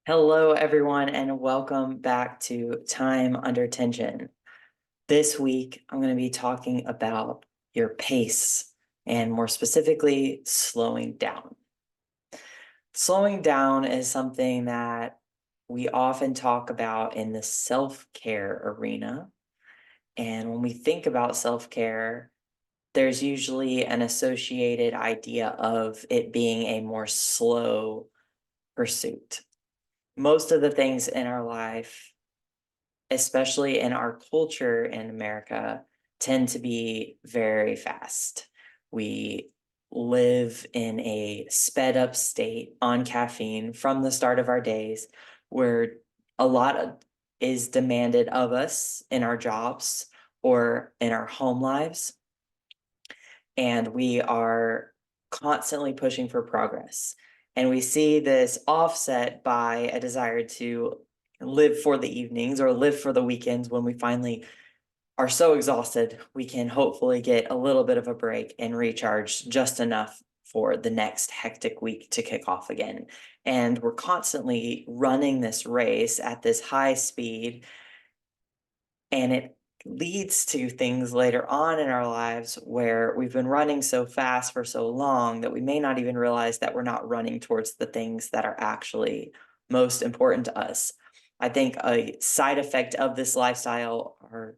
Hello, everyone, and welcome back to Time Under Tension. This week, I'm going to be talking about your pace and more specifically, slowing down. Slowing down is something that we often talk about in the self-care arena. And when we think about self-care, there's usually an associated idea of it being a more slow pursuit. Most of the things in our life, especially in our culture in America, tend to be very fast. We live in a sped up state on caffeine from the start of our days, where a lot of is demanded of us in our jobs or in our home lives. And we are constantly pushing for progress. And we see this offset by a desire to live for the evenings or live for the weekends when we finally are so exhausted, we can hopefully get a little bit of a break and recharge just enough for the next hectic week to kick off again. And we're constantly running this race at this high speed, and it leads to things later on in our lives where we've been running so fast for so long that we may not even realize that we're not running towards the things that are actually most important to us. I think a side effect of this lifestyle are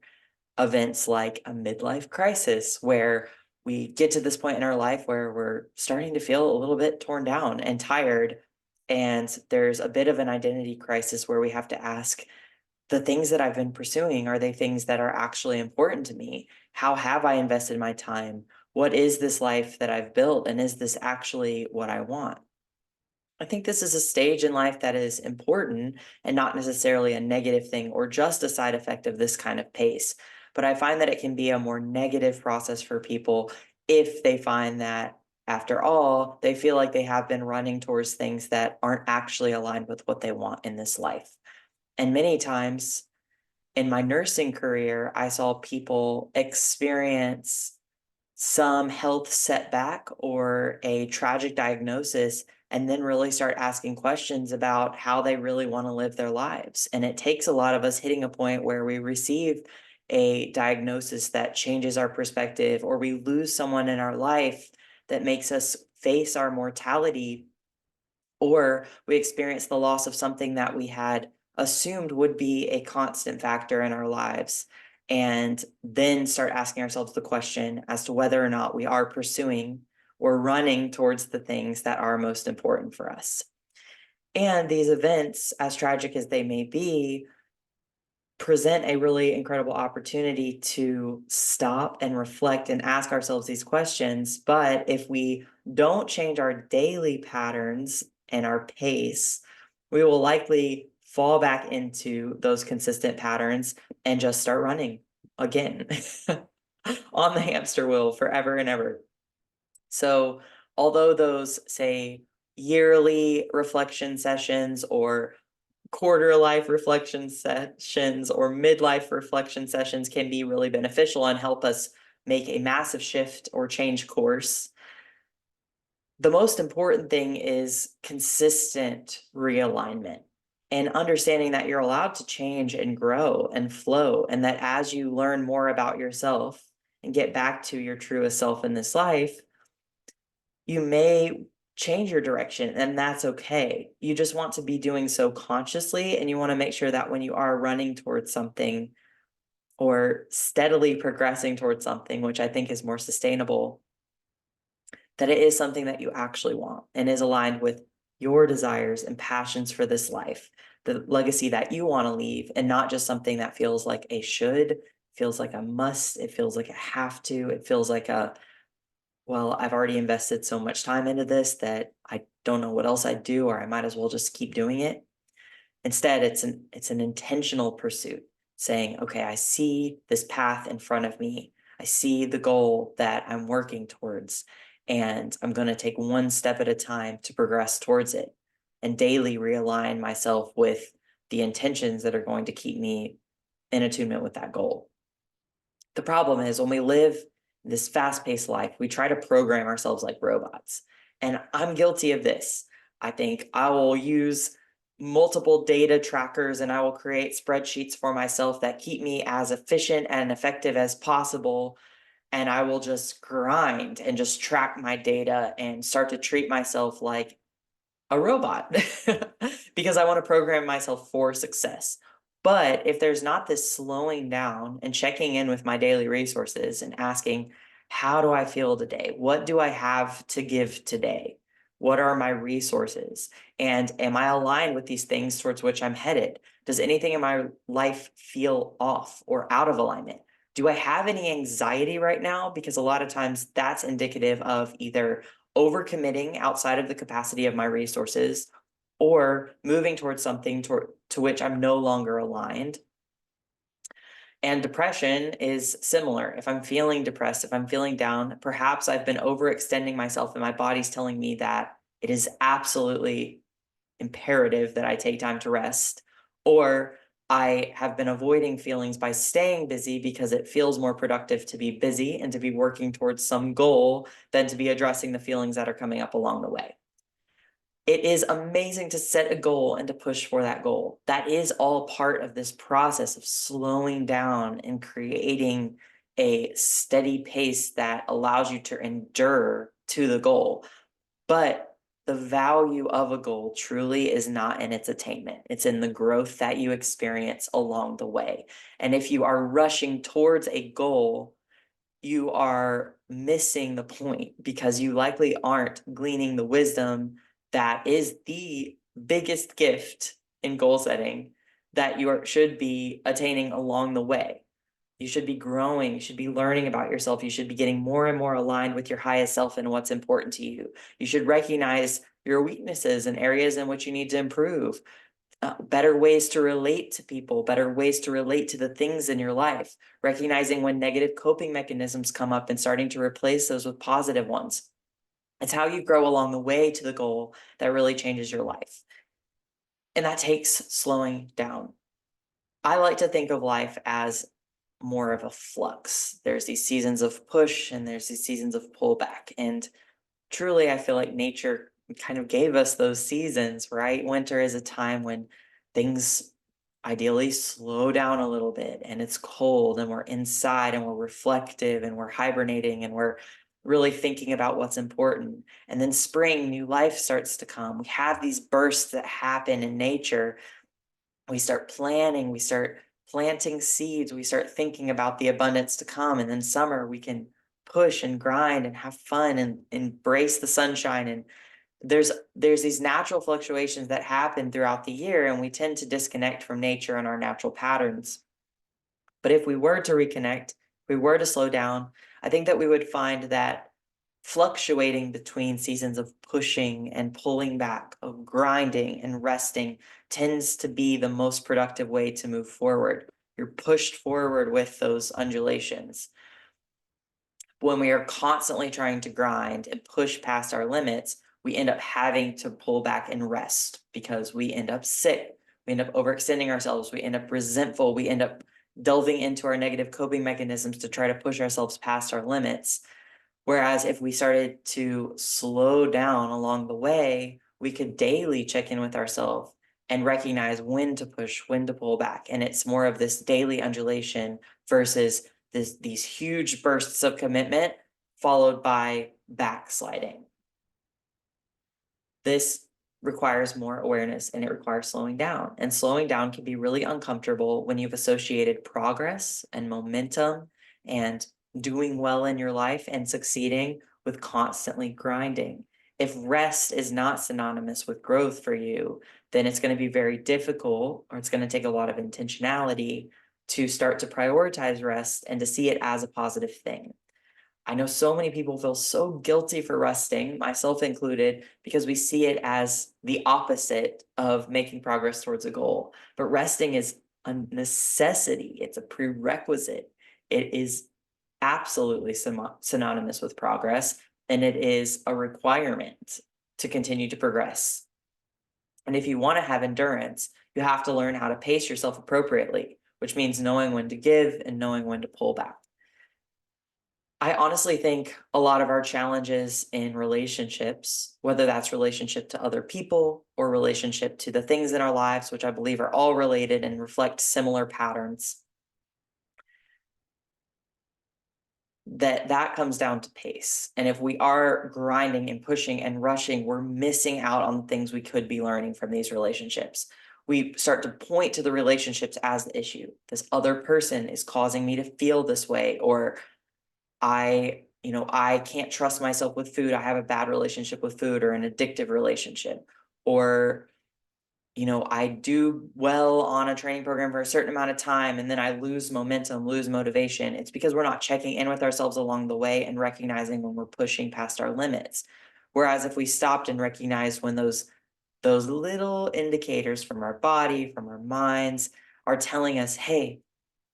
events like a midlife crisis, where we get to this point in our life where we're starting to feel a little bit torn down and tired. And there's a bit of an identity crisis where we have to ask, the things that I've been pursuing, are they things that are actually important to me? How have I invested my time? What is this life that I've built? And is this actually what I want? I think this is a stage in life that is important and not necessarily a negative thing or just a side effect of this kind of pace. But I find that it can be a more negative process for people if they find that, after all, they feel like they have been running towards things that aren't actually aligned with what they want in this life. And many times in my nursing career, I saw people experience some health setback or a tragic diagnosis, and then really start asking questions about how they really want to live their lives. And it takes a lot of us hitting a point where we receive a diagnosis that changes our perspective, or we lose someone in our life that makes us face our mortality, or we experience the loss of something that we had assumed would be a constant factor in our lives, and then start asking ourselves the question as to whether or not we are pursuing or running towards the things that are most important for us. And these events, as tragic as they may be, present a really incredible opportunity to stop and reflect and ask ourselves these questions. But if we don't change our daily patterns and our pace, we will likely fall back into those consistent patterns and just start running again on the hamster wheel forever and ever. So, although those, say, yearly reflection sessions or quarter life reflection sessions or midlife reflection sessions can be really beneficial and help us make a massive shift or change course, the most important thing is consistent realignment and understanding that you're allowed to change and grow and flow, and that as you learn more about yourself and get back to your truest self in this life, you may change your direction, and that's okay. You just want to be doing so consciously, and you want to make sure that when you are running towards something or steadily progressing towards something, which I think is more sustainable, that it is something that you actually want and is aligned with your desires and passions for this life, the legacy that you want to leave, and not just something that feels like a should, feels like a must, it feels like a have to, it feels like a, well, I've already invested so much time into this that I don't know what else I'd do, or I might as well just keep doing it. Instead, it's an intentional pursuit, saying, okay, I see this path in front of me. I see the goal that I'm working towards, and I'm going to take one step at a time to progress towards it and daily realign myself with the intentions that are going to keep me in attunement with that goal. The problem is when we live this fast-paced life, we try to program ourselves like robots. And I'm guilty of this. I think I will use multiple data trackers and I will create spreadsheets for myself that keep me as efficient and effective as possible. And I will just grind and just track my data and start to treat myself like a robot because I want to program myself for success. But if there's not this slowing down and checking in with my daily resources and asking, how do I feel today? What do I have to give today? What are my resources? And am I aligned with these things towards which I'm headed? Does anything in my life feel off or out of alignment? Do I have any anxiety right now? Because a lot of times that's indicative of either overcommitting outside of the capacity of my resources or moving towards something to which I'm no longer aligned. And depression is similar. If I'm feeling depressed, if I'm feeling down, perhaps I've been overextending myself and my body's telling me that it is absolutely imperative that I take time to rest, or I have been avoiding feelings by staying busy because it feels more productive to be busy and to be working towards some goal than to be addressing the feelings that are coming up along the way. It is amazing to set a goal and to push for that goal. That is all part of this process of slowing down and creating a steady pace that allows you to endure to the goal. But the value of a goal truly is not in its attainment. It's in the growth that you experience along the way. And if you are rushing towards a goal, you are missing the point because you likely aren't gleaning the wisdom that is the biggest gift in goal setting that should be attaining along the way. You should be growing, you should be learning about yourself, you should be getting more and more aligned with your highest self and what's important to you. You should recognize your weaknesses and areas in which you need to improve. Better ways to relate to people, better ways to relate to the things in your life, recognizing when negative coping mechanisms come up and starting to replace those with positive ones. It's how you grow along the way to the goal that really changes your life. And that takes slowing down. I like to think of life as more of a flux. There's these seasons of push and there's these seasons of pullback. And truly, I feel like nature kind of gave us those seasons, right? Winter is a time when things ideally slow down a little bit and it's cold and we're inside and we're reflective and we're hibernating and we're really thinking about what's important. And then spring, new life starts to come. We have these bursts that happen in nature. We start planning, we start planting seeds, we start thinking about the abundance to come. And then summer, we can push and grind and have fun and embrace the sunshine. And there's these natural fluctuations that happen throughout the year, and we tend to disconnect from nature and our natural patterns. But if we were to reconnect, if we were to slow down, I think that we would find that fluctuating between seasons of pushing and pulling back, of grinding and resting, tends to be the most productive way to move forward. You're pushed forward with those undulations. When we are constantly trying to grind and push past our limits, we end up having to pull back and rest because we end up sick. We end up overextending ourselves. We end up resentful. We end up delving into our negative coping mechanisms to try to push ourselves past our limits. Whereas if we started to slow down along the way, we could daily check in with ourselves and recognize when to push, when to pull back. And it's more of this daily undulation versus these huge bursts of commitment followed by backsliding. This requires more awareness and it requires slowing down. And slowing down can be really uncomfortable when you've associated progress and momentum and doing well in your life and succeeding with constantly grinding. If rest is not synonymous with growth for you, then it's going to be very difficult, or it's going to take a lot of intentionality to start to prioritize rest and to see it as a positive thing. I know so many people feel so guilty for resting, myself included, because we see it as the opposite of making progress towards a goal. But resting is a necessity, it's a prerequisite. It is absolutely synonymous with progress, and it is a requirement to continue to progress. And if you want to have endurance, you have to learn how to pace yourself appropriately, which means knowing when to give and knowing when to pull back. I honestly think a lot of our challenges in relationships, whether that's relationship to other people or relationship to the things in our lives, which I believe are all related and reflect similar patterns, that comes down to pace. And if we are grinding and pushing and rushing, we're missing out on things we could be learning from these relationships. We start to point to the relationships as the issue. This other person is causing me to feel this way, or I can't trust myself with food. I have a bad relationship with food or an addictive relationship. Or, I do well on a training program for a certain amount of time and then I lose momentum, lose motivation. It's because we're not checking in with ourselves along the way and recognizing when we're pushing past our limits. Whereas if we stopped and recognized when those little indicators from our body, from our minds are telling us, hey,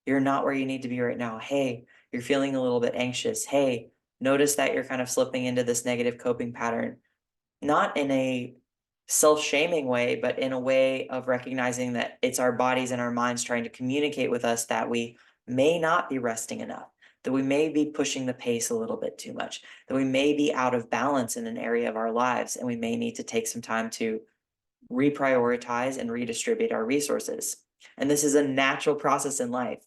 you're not where you need to be right now. Hey, you're feeling a little bit anxious. Hey, notice that you're kind of slipping into this negative coping pattern, not in a self-shaming way, but in a way of recognizing that it's our bodies and our minds trying to communicate with us that we may not be resting enough, that we may be pushing the pace a little bit too much, that we may be out of balance in an area of our lives, and we may need to take some time to reprioritize and redistribute our resources. And this is a natural process in life.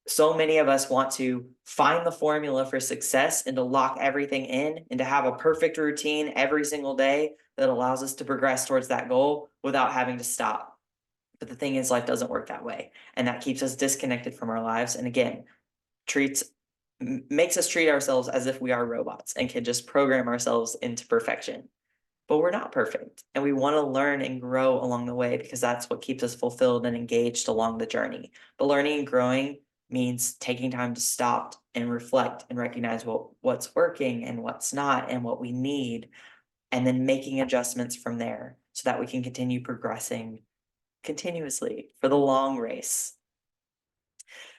So many of us want to find the formula for success and to lock everything in and to have a perfect routine every single day that allows us to progress towards that goal without having to stop. But the thing is, life doesn't work that way. And that keeps us disconnected from our lives. And again, treats makes us treat ourselves as if we are robots and can just program ourselves into perfection. But we're not perfect. And we want to learn and grow along the way because that's what keeps us fulfilled and engaged along the journey. But learning and growing means taking time to stop and reflect and recognize what's working and what's not and what we need, and then making adjustments from there so that we can continue progressing continuously for the long race.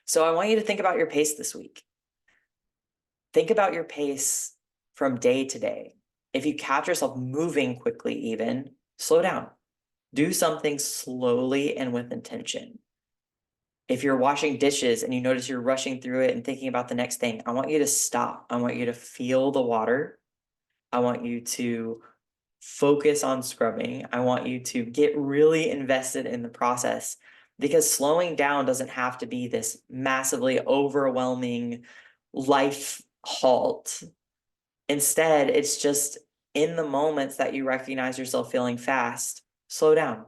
So I want you to think about your pace this week. Think about your pace from day to day. If you catch yourself moving quickly, even slow down. Do something slowly and with intention. If you're washing dishes and you notice you're rushing through it and thinking about the next thing, I want you to stop. I want you to feel the water. I want you to focus on scrubbing. I want you to get really invested in the process, because slowing down doesn't have to be this massively overwhelming life halt. Instead, it's just in the moments that you recognize yourself feeling fast, slow down,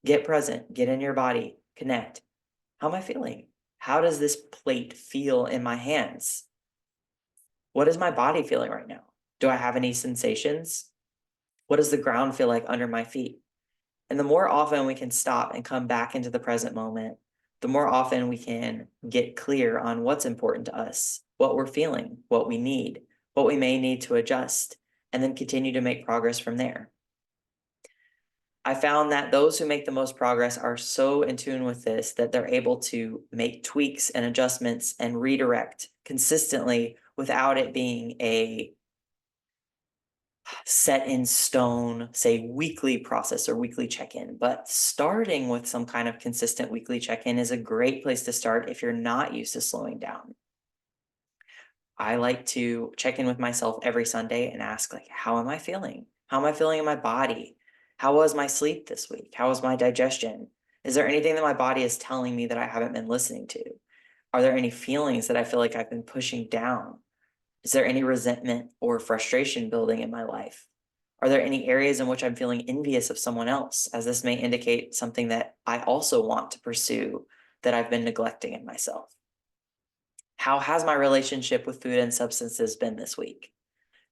get present, get in your body, connect. How am I feeling? How does this plate feel in my hands? What is my body feeling right now? Do I have any sensations? What does the ground feel like under my feet? And the more often we can stop and come back into the present moment, the more often we can get clear on what's important to us, what we're feeling, what we need, what we may need to adjust, and then continue to make progress from there. I found that those who make the most progress are so in tune with this that they're able to make tweaks and adjustments and redirect consistently without it being a set in stone, say, weekly process or weekly check-in. But starting with some kind of consistent weekly check-in is a great place to start if you're not used to slowing down. I like to check in with myself every Sunday and ask, like, how am I feeling? How am I feeling in my body? How was my sleep this week? How was my digestion? Is there anything that my body is telling me that I haven't been listening to? Are there any feelings that I feel like I've been pushing down? Is there any resentment or frustration building in my life? Are there any areas in which I'm feeling envious of someone else, as this may indicate something that I also want to pursue that I've been neglecting in myself? How has my relationship with food and substances been this week?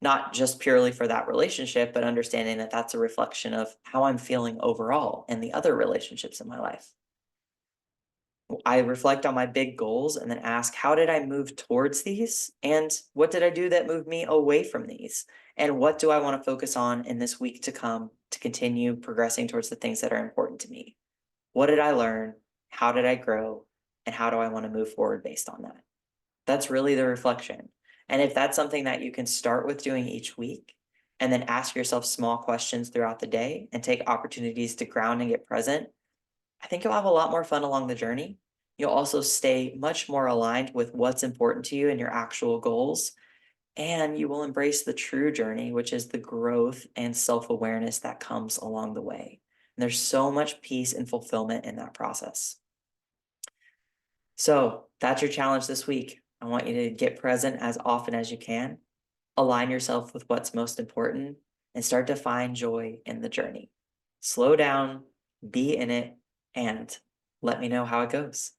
Not just purely for that relationship, but understanding that that's a reflection of how I'm feeling overall in the other relationships in my life. I reflect on my big goals and then ask, how did I move towards these? And what did I do that moved me away from these? And what do I want to focus on in this week to come to continue progressing towards the things that are important to me? What did I learn? How did I grow? And how do I want to move forward based on that? That's really the reflection. And if that's something that you can start with doing each week, and then ask yourself small questions throughout the day and take opportunities to ground and get present, I think you'll have a lot more fun along the journey. You'll also stay much more aligned with what's important to you and your actual goals. and you will embrace the true journey, which is the growth and self-awareness that comes along the way. And there's so much peace and fulfillment in that process. So that's your challenge this week. I want you to get present as often as you can, align yourself with what's most important, and start to find joy in the journey. Slow down, be in it, and let me know how it goes.